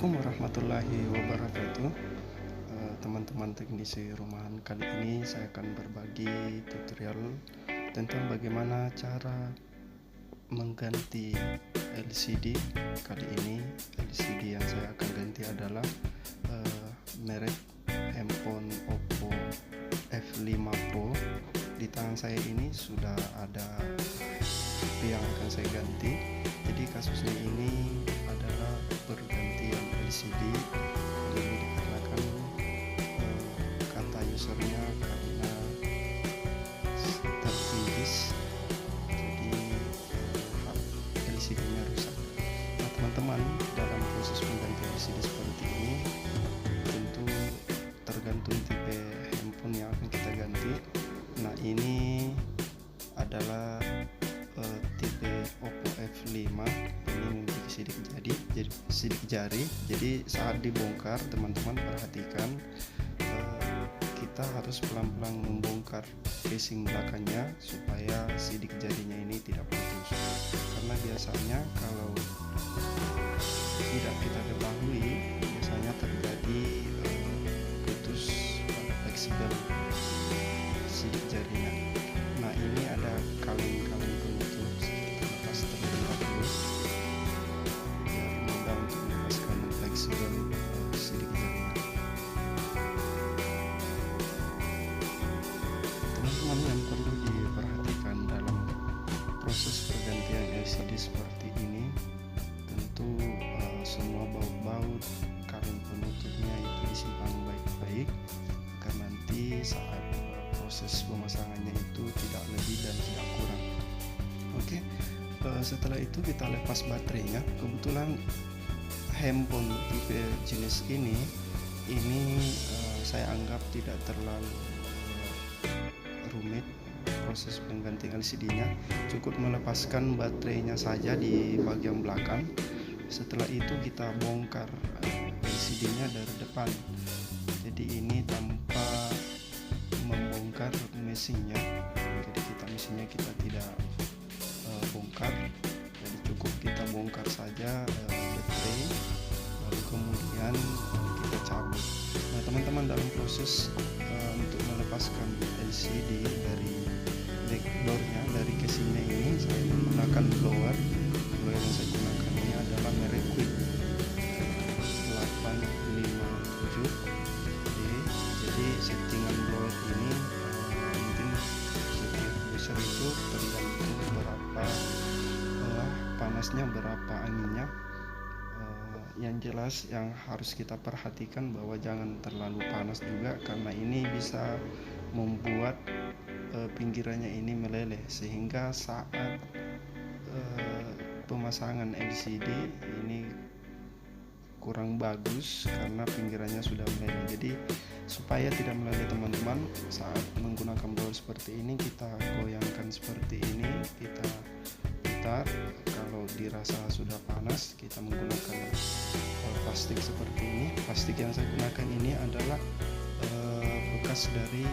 Assalamualaikum warahmatullahi wabarakatuh. Teman-teman teknisi rumahan, kali ini saya akan berbagi tutorial tentang bagaimana cara mengganti LCD. Kali ini LCD yang saya akan ganti adalah merek handphone Oppo F5 Pro. Di tangan saya ini sudah ada HP yang akan saya ganti. Jadi kasusnya ini adalah pergantian LCD. Ini dikarenakan kata usernya karena tertulis, jadi LCD-nya rusak. Nah teman-teman, dalam proses penggantian LCD seperti ini tentu tergantung tipe handphone yang akan kita ganti. Nah ini adalah tipe Oppo F5. Ini memiliki sidik jari. Jadi saat dibongkar, teman-teman perhatikan, kita harus pelan-pelan membongkar casing belakangnya supaya sidik jarinya ini tidak putus. Karena biasanya kalau tidak kita ketahui, biasanya terjadi putus pada fleksibel sidik jarinya. Nah ini ada kaleng-kaleng penutup, kita lepas terlebih dahulu biar mudah untuk melepaskan fleksibel sidik jarinya. Teman-teman, yang perlu diperhatikan dalam proses pergantian LCD seperti ini, tentu semua baut-baut kaleng penutupnya itu disimpan baik-baik agar nanti saat proses pemasangannya itu tidak lebih dan tidak kurang. Oke, setelah itu kita lepas baterainya. Kebetulan handphone tipe jenis ini saya anggap tidak terlalu rumit proses penggantian LCD-nya. Cukup melepaskan baterainya saja di bagian belakang. Setelah itu kita bongkar LCD-nya dari depan. Jadi ini tanpa membongkar mesinnya. Jadi mesinnya kita tidak bongkar. Jadi cukup kita bongkar saja baterai, lalu kemudian kita cabut. Nah teman-teman, dalam proses untuk melepaskan LCD dari backdoornya, dari casingnya ini, saya menggunakan blower yang saya gunakan ini adalah merek Quick 857D. Jadi settingan blower ini mungkin setiap user itu tergantung berapa panasnya, berapa anginnya. Yang jelas yang harus kita perhatikan bahwa jangan terlalu panas juga, karena ini bisa membuat pinggirannya ini meleleh, sehingga saat pemasangan LCD ini kurang bagus karena pinggirannya sudah meleleh. Jadi supaya tidak meleleh teman-teman, saat menggunakan blower seperti ini kita goyangkan seperti ini, kita putar. Kalau dirasa sudah panas, kita menggunakan plastik seperti ini. Plastik yang saya gunakan ini adalah bekas dari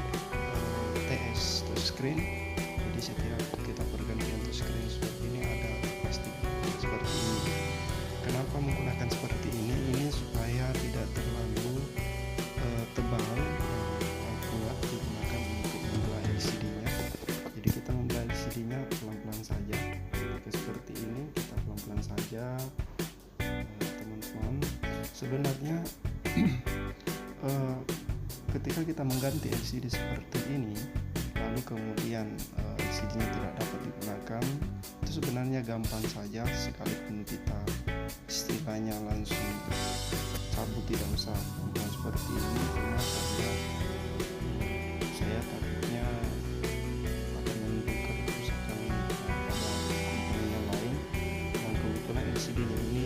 TS touchscreen. Jadi setiap kita pergantian touchscreen seperti ini ada plastik seperti ini. Kenapa menggunakan seperti ini? Ini supaya tidak terlalu tebal dan kuat digunakan untuk membelah LCD-nya. Jadi kita membelah LCD-nya pelan-pelan saja. Seperti ini, kita pelan-pelan saja. Teman-teman, sebenarnya ketika kita mengganti LCD seperti ini, lalu kemudian LCD-nya tidak dapat digunakan, itu sebenarnya gampang saja. Sekalipun kita istilahnya langsung cabut, tidak usah membuat seperti ini, cuma karena saya takutnya akan menimbulkan kerusakan pada komponen yang lain. Dan kebetulan LCD-nya ini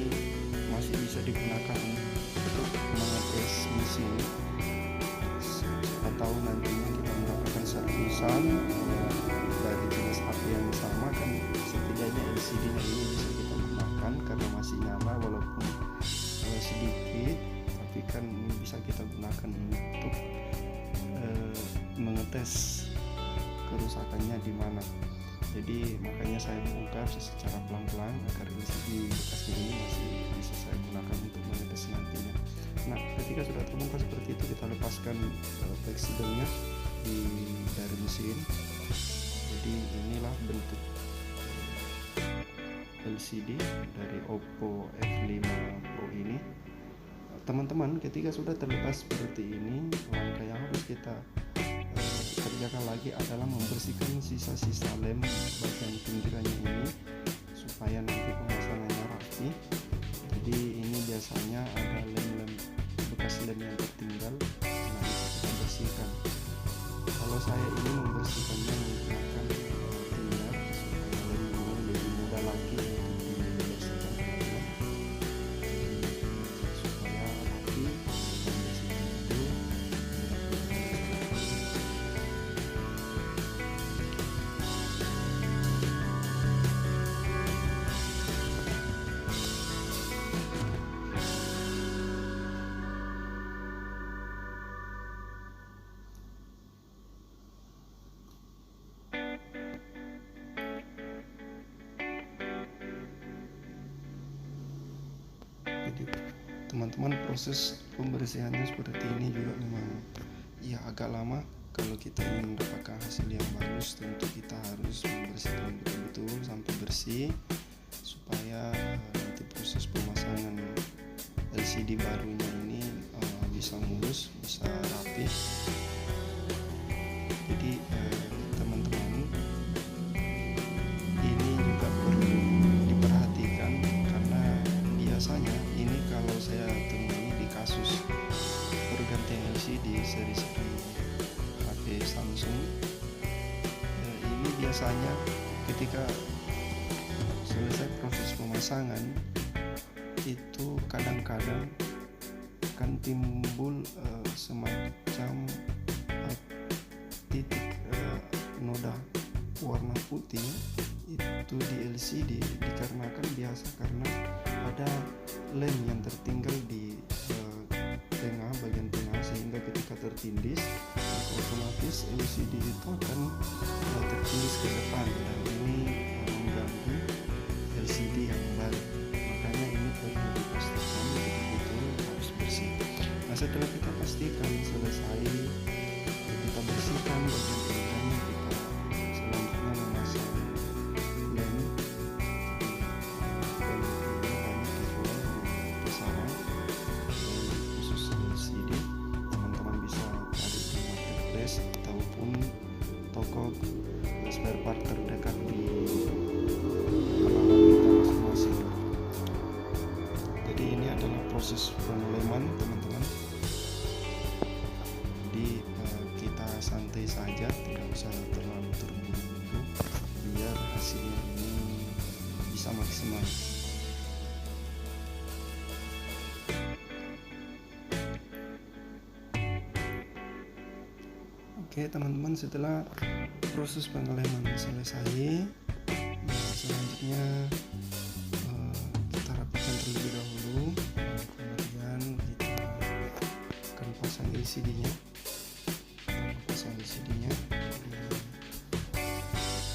masih bisa digunakan untuk mengetes mesin. Siapa tahu nantinya kita mendapatkan servisan dari jenis HP yang sama, kan setidaknya LCD-nya ini bisa kita gunakan karena masih nyala walaupun sedikit, tapi kan bisa kita gunakan untuk mengetes kerusakannya di mana. Jadi makanya saya bongkar secara pelan-pelan agar LCD bekasnya ini masih bisa saya gunakan untuk menetes nantinya. Nah, ketika sudah terbongkar seperti itu, kita lepaskan fleksibelnya dari mesin. Jadi inilah bentuk LCD dari Oppo F5 Pro ini. Teman-teman, ketika sudah terlepas seperti ini, langkah yang harus kita kerjakan lagi adalah membersihkan sisa-sisa lem bagian pinggirannya ini supaya nanti pemasangannya rapi. Jadi ini biasanya ada lem-lem bekas lem yang tertinggal, nah bisa kita bersihkan. Kalau saya ini membersihkannya menggunakan cleaner supaya lebih mudah lagi untuk dibersihkan, teman-teman. Supaya rapi membersihkan itu. Jadi teman-teman, proses pembersihannya seperti ini juga memang ya agak lama. Kalau kita ingin mendapatkan hasil yang bagus, tentu kita harus membersihkan betul-betul sampai bersih supaya nanti proses pemasangan LCD barunya ini bisa mulus, bisa rapi. Jadi teman-teman, ini juga perlu diperhatikan karena biasanya ini kalau saya temui di kasus pergantian LCD seri HP Samsung, ini biasanya ketika selesai proses pemasangan itu kadang-kadang akan timbul semacam titik noda warna putih itu di LCD dikarenakan karena ada lem yang tertinggal di bagian tengah, sehingga ketika tertindis maka otomatis LCD itu akan tertindis ke depan dan ini mengganggu LCD yang baru. Makanya ini perlu dipastikan betul-betul harus bersih. Nah, setelah kita pastikan selesai, kita bersihkan bagian tengahnya, kita selanjutnya memasang lem. Khusus LCD, teman-teman bisa cari di marketplace ataupun toko spare part terdekat di alamat kita masing-masing. Jadi ini adalah proses pengeleman, teman-teman. Jadi kita santai saja, tidak usah terlalu terburu-buru biar hasilnya ini bisa maksimal. Oke teman-teman, setelah proses pengeleman selesai, selanjutnya kita rapikan terlebih dahulu, kemudian kita akan pasang LCD-nya.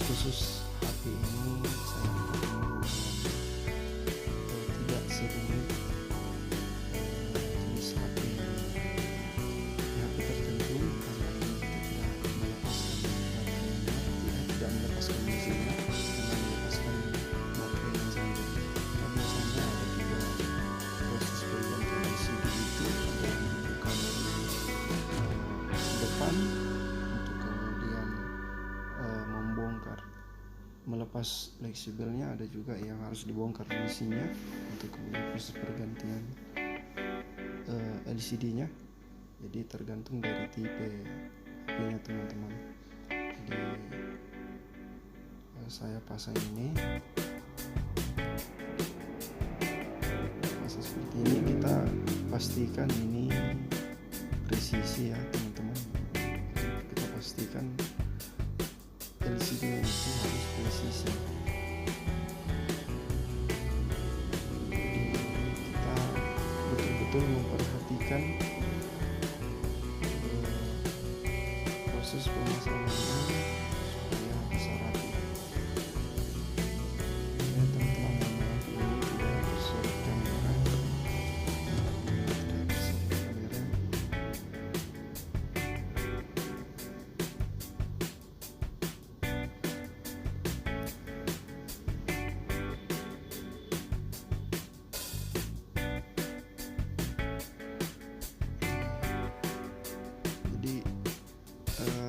Khusus HP ini saya menggunakan tidak serumit jenis HP tertentu, karena ini tidak melepaskan mesinnya, karena melepaskan baterai yang saja. Nah, biasanya ada juga proses penggantian LCD itu ada yang dibuka dari depan untuk kemudian membongkar, melepas fleksibelnya, ada juga yang harus dibongkar mesinnya untuk kemudian proses pergantian LCD-nya. Jadi tergantung dari tipe HP-nya teman-teman. Jadi saya pasang ini, pasang seperti ini, kita pastikan ini presisi ya teman-teman. Kita pastikan LCD itu harus presisi. Jadi kita betul-betul memperhatikan proses pemasangannya supaya bisa rapi.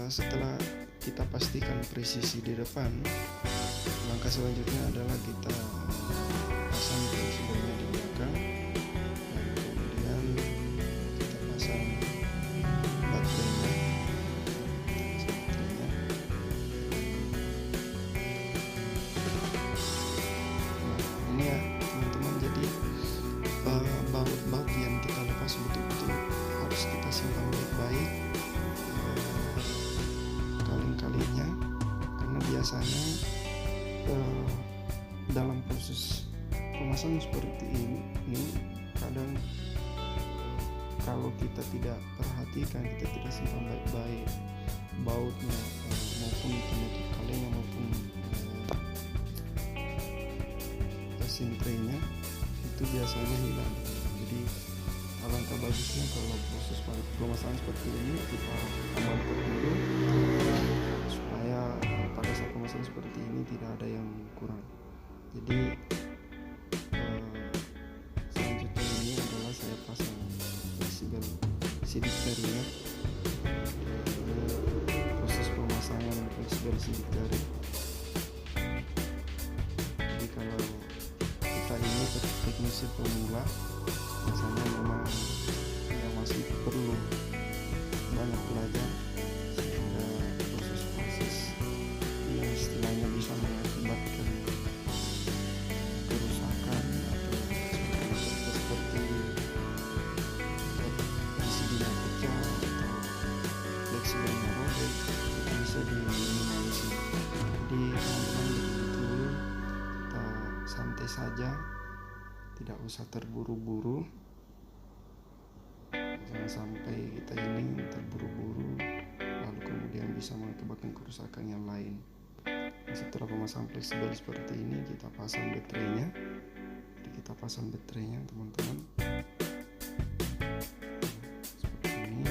setelah kita pastikan presisi di depan, langkah selanjutnya adalah kita pasang fleksibelnya di belakang, dan kemudian kita pasang baterainya. Nah, ini ya teman-teman, jadi baut-baut yang kita lepas betul-betul harus kita simpan baik-baik kali-kalinya, karena biasanya dalam proses pemasangan seperti ini kadang kalau kita tidak perhatikan, kita tidak simpan baik-baik bautnya maupun penutup kalengnya maupun sintrenya, itu biasanya hilang. Jadi alangkah bagusnya kalau proses pemasangan seperti ini kita amankan dulu supaya pada saat pemasangan seperti ini tidak ada yang kurang. Jadi selanjutnya ini adalah saya pasang fleksibel sidik jarinya. Proses pemasangan fleksibel sidik jari. Jadi kalau kita ini teknisi pemula, biasanya memang yang masih perlu banyak belajar, sehingga proses-proses yang istilahnya bisa mengakibatkan kerusakan atau seperti PCB-nya pecah atau fleksibelnya robek, itu bisa diminimalisir. Jadi teman-teman betul-betul kita santai saja, tidak usah terburu-buru. Jangan sampai kita ini terburu-buru lalu kemudian bisa mengakibatkan kerusakan yang lain. Nah, setelah pemasangan fleksibel seperti ini, kita pasang baterainya. Jadi kita pasang baterainya teman-teman seperti ini,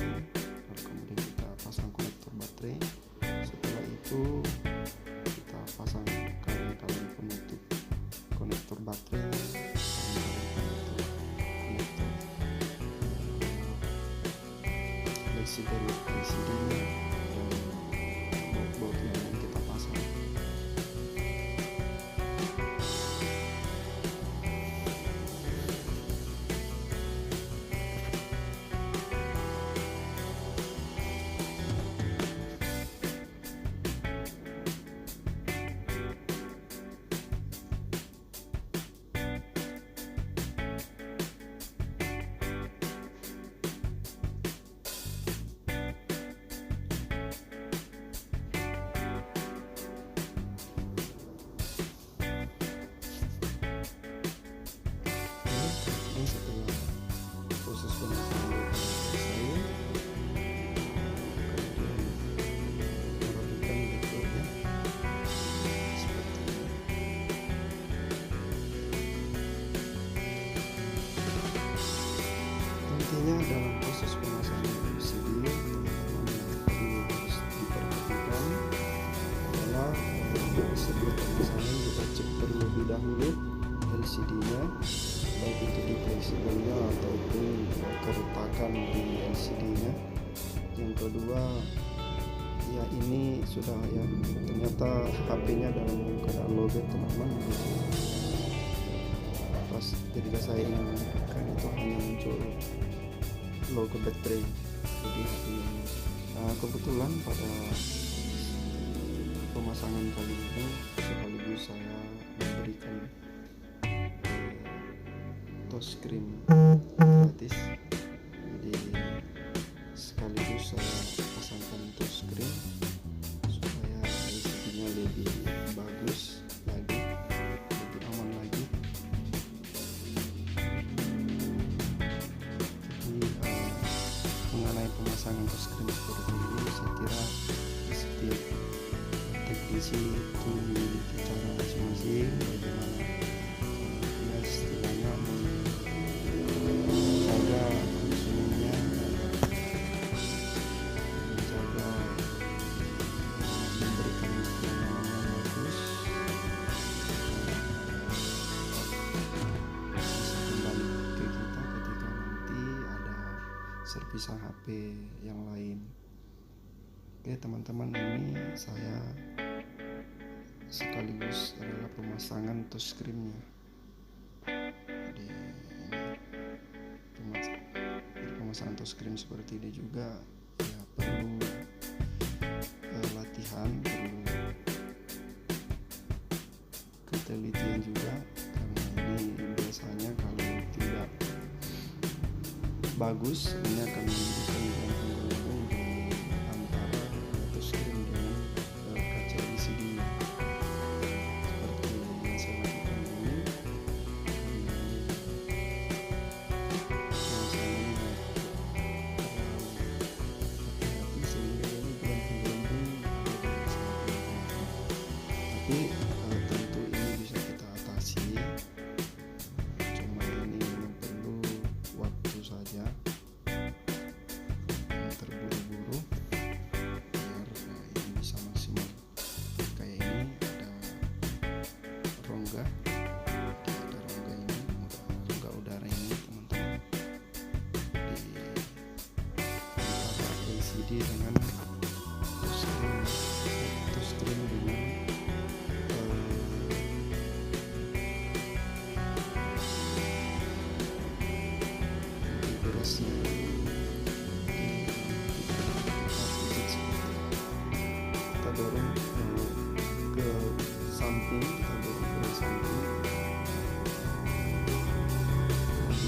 lalu kemudian kita pasang konektor baterai. Setelah itu kita pasang kali-kali penutup konektor baterai, fleksibel LCD-nya dan baut-bautnya yang kita pasang. Setelah proses pemasangan selesai, kemudian merapikan baterainya seperti ini. Intinya dalam proses pemasangan LCD, teman-teman yang perlu harus diperhatikan adalah sebelum pemasangan kita cek terlebih dahulu LCD-nya, baik itu di fleksibelnya ataupun keretakan di LCD-nya. Yang kedua, ya ini sudah ya, ternyata HP-nya dalam keadaan lowbat teman-teman. Pas ketika saya ingatkan itu hanya muncul logo baterai, jadi HP-nya. Nah, kebetulan pada pemasangan kali ini sekaligus saya memberikan touchscreen gratis, jadi sekaligus saya pasangkan touchscreen supaya LCD-nya lebih bagus lagi, lebih aman lagi. Jadi mengenai pemasangan touchscreen seperti ini, saya kira setiap teknisi itu memiliki cara masing-masing bagaimana ya istilahnya menjaga konsumennya, menjaga memberikan pelayanan yang bagus, bisa kembali ke kita ketika nanti ada servisan HP yang lain. Oke teman-teman, ini saya sekaligus adalah pemasangan touchscreen-nya. Jadi pemasangan touchscreen seperti ini juga ya perlu latihan, perlu ketelitian juga, karena ini biasanya kalau tidak bagus ini akan menimbulkan gelembung-gelembung di antara touchscreen dengan kaca LCD seperti yang saya lakukan ini. Pemasangannya hati-hati sehingga ini gelembung-gelembung tapi tentu ini bisa kita atasi. Cuma ini memang perlu waktu saja, terburu-buru biar ini bisa maksimal. Kayak ini ada rongga, ini rongga udara ini teman-teman di antara LCD dengan touchscreen dengan konfigurasi kita dorong ke samping,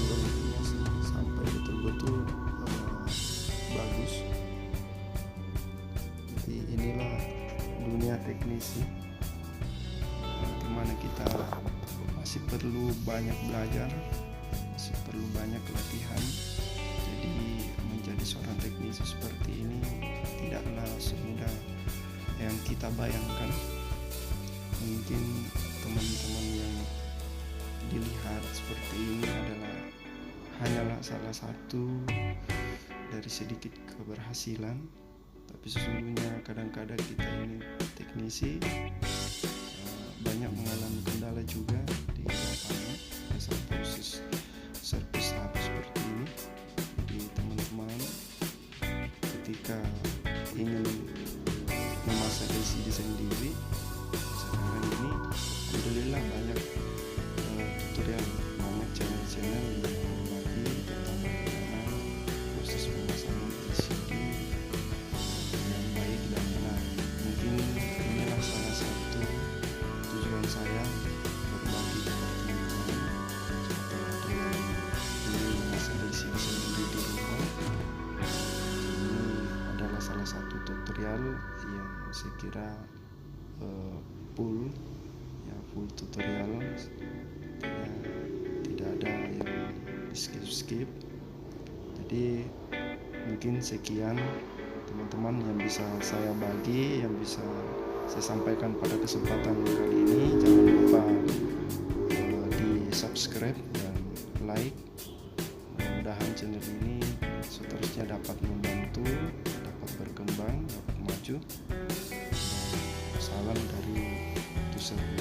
dorongnya sampai betul-betul bagus. Jadi inilah dunia teknisi, dimana kita masih perlu banyak belajar, masih perlu banyak latihan. Jadi menjadi seorang teknisi seperti ini tidaklah semudah yang kita bayangkan. Mungkin teman-teman yang dilihat seperti ini hanyalah salah satu dari sedikit keberhasilan, tapi sesungguhnya kadang-kadang kita ini teknisi banyak mengalami kendala juga di lapangan pada saat proses servis HP seperti ini. Jadi teman-teman ketika ingin memasang LCD sendiri sekarang ini alhamdulillah banyak tutorial, banyak channel-channel yang berbagi tentang bagaimana proses pemasangan LCD yang baik dan benar. Mungkin inilah salah satu tujuan saya berbagi kepada teman-teman atau ada yang ingin memasang LCD sendiri di rumah. Ini adalah salah satu tutorial yang saya kira full tutorial, tidak ada yang skip. Jadi mungkin sekian teman-teman yang bisa saya bagi, yang bisa saya sampaikan pada kesempatan kali ini. Jangan lupa di subscribe dan like. Mudah-mudahan channel ini seterusnya dapat membantu, dapat berkembang, dapat maju. Salam dari Tusel.